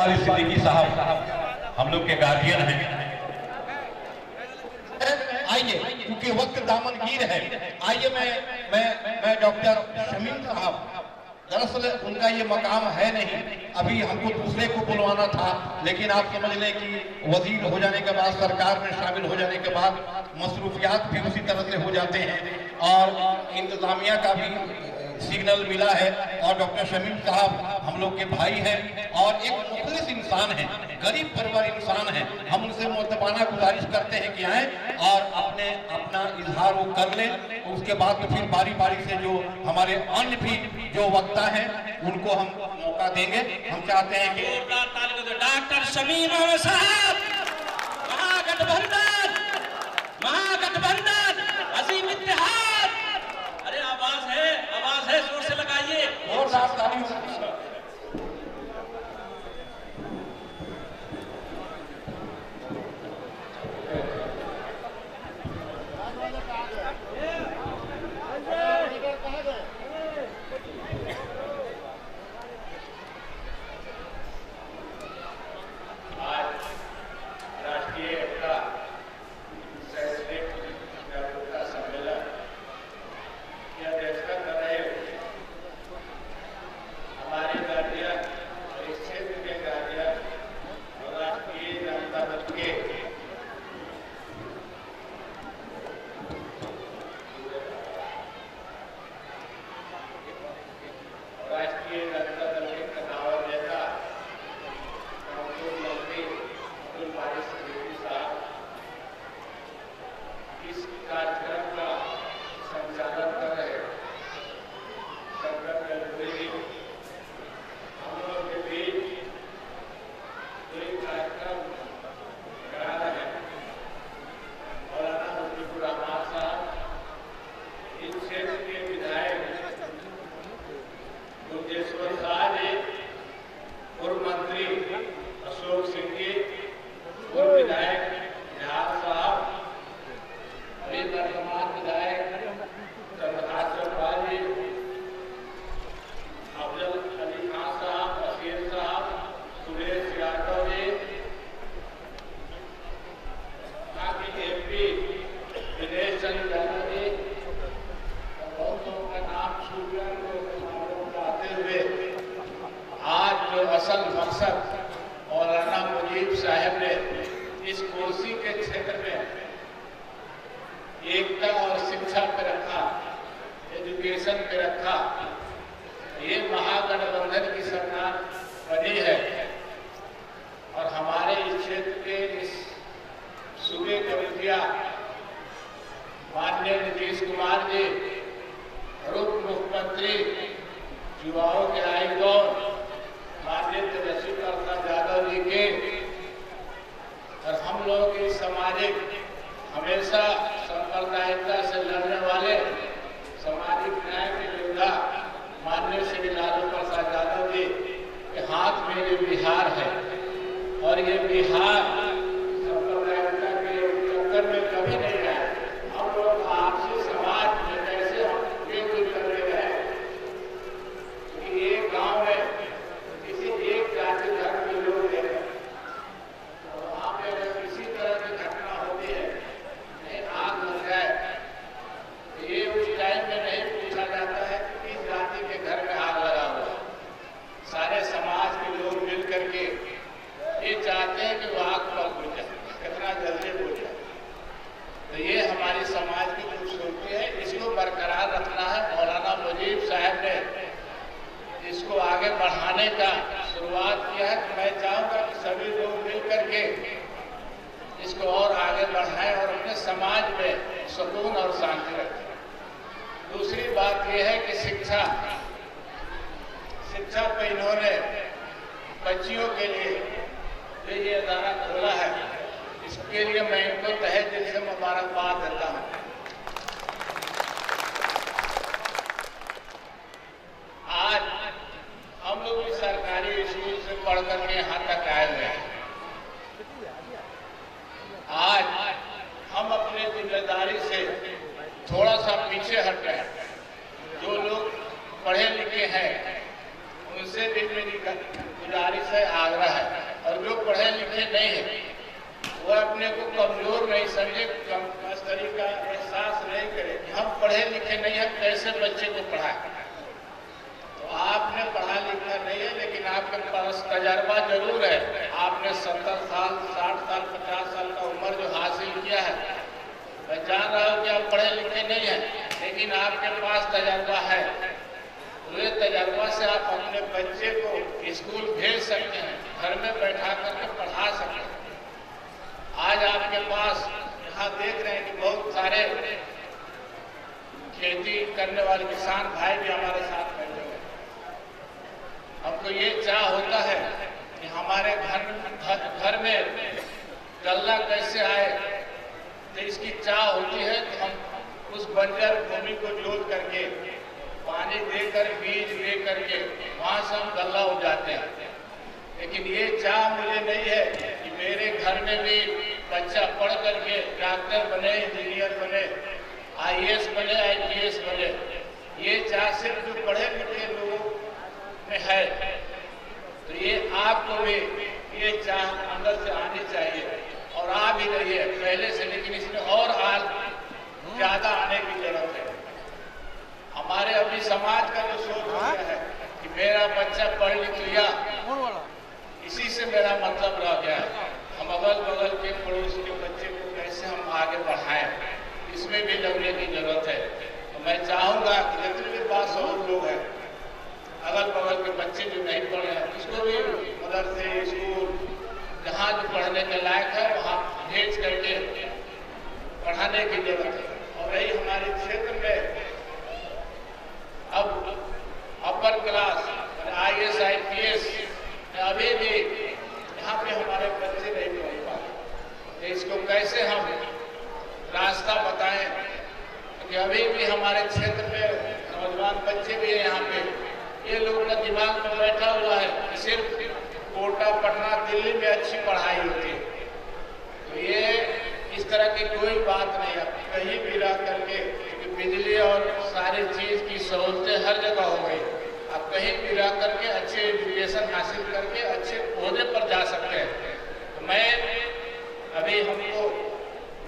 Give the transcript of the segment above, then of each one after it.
वारिस सिद्दीकी साहब हम लोग के गार्जियन हैं। आइए, क्योंकि वक्त दामनगीर है, आइए मैं डॉक्टर शमीम साहब, दरअसल उनका ये मकाम है नहीं, अभी हमको दूसरे को बुलवाना था, लेकिन आप समझ लें कि वजीर हो जाने के बाद, सरकार में शामिल हो जाने के बाद मसरूफियात भी उसी तरह से हो जाते हैं और इंतजामिया का भी सिग्नल मिला है। और डॉक्टर शमीम साहब हम लोग के भाई हैं और एक मुखलिस इंसान है, गरीब परिवार इंसान है। हम उनसे मुअत्तबाना गुजारिश करते हैं कि आए और अपना इजहार वो कर लें, उसके बाद तो फिर बारी बारी से जो हमारे अन्य भी जो वक्ता हैं उनको हम मौका देंगे। हम चाहते हैं कि डॉक्टर शमीम साहब, महागठबंधन, अजीम इत्तेहाद। अरे आवाज है, जोर से लगाइए। जोरदार ताली हो। असल मकसद मौलाना मुजीब साहब ने इस कुर्सी के क्षेत्र में एकता और शिक्षा पे रखा, एजुकेशन पे रखा। ये महागठबंधन की सरकार बनी है और हमारे इस क्षेत्र के इस सूबे के मुखिया माननीय नीतीश कुमार जी, उप मुख्यमंत्री, युवाओं के आइकॉन माननीय तेजस्वी प्रसाद यादव जी के और हम लोगों की सामाजिक हमेशा सांप्रदायिकता से लड़ने वाले सामाजिक न्याय के योद्धा माननीय श्री लालू प्रसाद यादव जी के हाथ में ये बिहार है और ये बिहार सांप्रदायिकता के चक्कर में कभी नहीं है। हम लोग आपसी समाज में कैसे हम मिलजुल करके रहे कि ये गांव में किसी एक जाति धर्म के लोग हैं और वहाँ पे अगर किसी तरह की घटना होती है, नहीं आग लग जाए, तो ये उस टाइम में नहीं पूछा जाता है कि किस जाति के घर में आग लगा हुआ। सारे समाज के लोग मिल करके ये चाहते हैं कि वो आग पर बुझ जाए, कितना जल्दी बुझ जाए। तो ये हमारी समाज की खूबसूरती है, इसको बरकरार रखना है। मौलाना मुजीब साहब ने इसको आगे बढ़ाने का शुरुआत किया है, तो मैं चाहूँगा कि सभी लोग मिल करके इसको और आगे बढ़ाएं और अपने समाज में सुकून और शांति रखें। दूसरी बात यह है कि शिक्षा पे इन्होंने बच्चियों के लिए ये अदारा खोला है, इसके लिए मैं इनको तहे दिल से मुबारकबाद देता हूँ। आज हम लोग भी सरकारी स्कूल से पढ़ करके यहाँ तक आए हुए हैं। आज हम अपने जिम्मेदारी से थोड़ा सा पीछे हट गए। जो लोग पढ़े लिखे हैं उनसे भी मेरी गुजारिश है, आग्रह है लिखे नहीं है, वो अपने को कमजोर नहीं समझे, मस्तरी का एहसास नहीं करे कि हम पढ़े लिखे नहीं हैं, कैसे बच्चे को पढ़ाए। तो आपने पढ़ा लिखा नहीं है, लेकिन आपके पास तजर्बा जरूर है। आपने 70 साल, 60 साल, 50 साल का उम्र जो हासिल किया है, मैं जान रहा हूँ कि आप पढ़े लिखे नहीं हैं, लेकिन आपके पास तजर्बा है। ये तजर्बा से आप अपने बच्चे को स्कूल भेज सकते हैं, घर में बैठा करके पढ़ा सकते हैं। आज आपके पास यहाँ देख रहे हैं कि बहुत सारे खेती करने वाले किसान भाई भी हमारे साथ बैठे हुए हैं। हमको ये चाह होता है कि हमारे घर में गल्ला कैसे आए, तो इसकी चाह होती है कि हम उस बंजर भूमि को जोत करके, पानी देकर, बीज दे करके वहाँ से हम गल्ला हो जाते हैं। लेकिन ये चाह मुझे नहीं है कि मेरे घर में भी बच्चा पढ़ करके डॉक्टर बने, इंजीनियर बने, IAS बने, IPS बने। ये चाह सिर्फ जो पढ़े लिखे लोगों में है। तो ये आपको भी ये चाह अंदर से आनी चाहिए, और आ भी रही है पहले से, लेकिन इसमें और आज ज्यादा आने की जरूरत है। हमारे अभी समाज का जो सोच हो गया है कि मेरा बच्चा पढ़ लिख लिया, इसी से मेरा मतलब रह गया है। हम अगल बगल के पड़ोस के बच्चे को कैसे हम आगे बढ़ाएं, इसमें भी लगने की जरूरत है। तो मैं चाहूँगा कि जितने भी पास और लोग हैं, अगल बगल के बच्चे जो नहीं पढ़ रहे हैं, उसको भी मदरसे, स्कूल, जहाँ जो पढ़ने के लायक है वहाँ भेज करके पढ़ाने की जरूरत है। और यही हमारे क्षेत्र में अब अपर क्लास IAS IPS अभी भी यहाँ पे हमारे बच्चे नहीं पढ़ पाते। इसको कैसे हम रास्ता बताएं, क्योंकि अभी भी हमारे क्षेत्र में नौजवान बच्चे भी हैं यहाँ पे, ये लोगों का दिमाग में बैठा हुआ है कि सिर्फ कोटा, पटना, दिल्ली में अच्छी पढ़ाई होती है। तो ये इस तरह की कोई बात नहीं है। कहीं भी रह करके, क्योंकि बिजली और सारी चीज़ की सहूलतें हर जगह हो गई, आप कहीं भी रह करके अच्छे एजुकेशन हासिल करके अच्छे ओहदे पर जा सकते हैं। तो मैं अभी हमको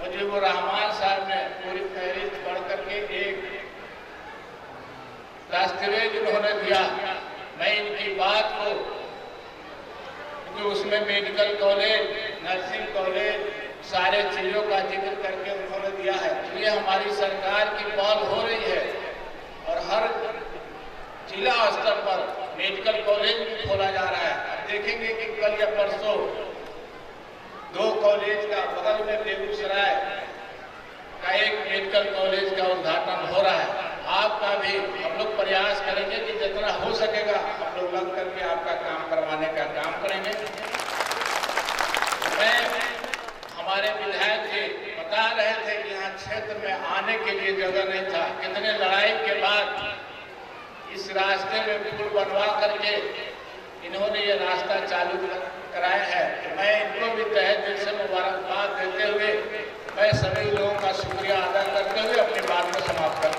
मुजीबुर रहमान साहब ने पूरी फहरिस्त पढ़ करके एक दस्तावेज उन्होंने दिया, मैं इनकी बात को, क्योंकि उसमें मेडिकल कॉलेज, नर्सिंग कॉलेज, सारे चीज़ों का जिक्र करके उन्होंने दिया है। तो ये हमारी सरकार की पहल हो रही है, और हर जिला स्तर पर मेडिकल कॉलेज भी खोला जा रहा है। अब देखेंगे कि कल या परसों 2 कॉलेज का, बगल में बेगूसराय का एक मेडिकल कॉलेज का उद्घाटन हो रहा है। आपका भी हम लोग प्रयास करेंगे कि जितना हो सकेगा हम लोग लग करके आपका काम करवाने का काम करेंगे। मैं हमारे विधायक जी बता रहे थे कि यहाँ क्षेत्र में आने के लिए जगह नहीं था, कितने लड़ाई के बाद इस रास्ते में पुल बनवा करके इन्होंने ये रास्ता चालू कराया है। तो मैं इनको भी तहे दिल से मुबारकबाद देते हुए मैं सभी लोगों का शुक्रिया अदा करते हुए अपनी बात को समाप्त करता हूं।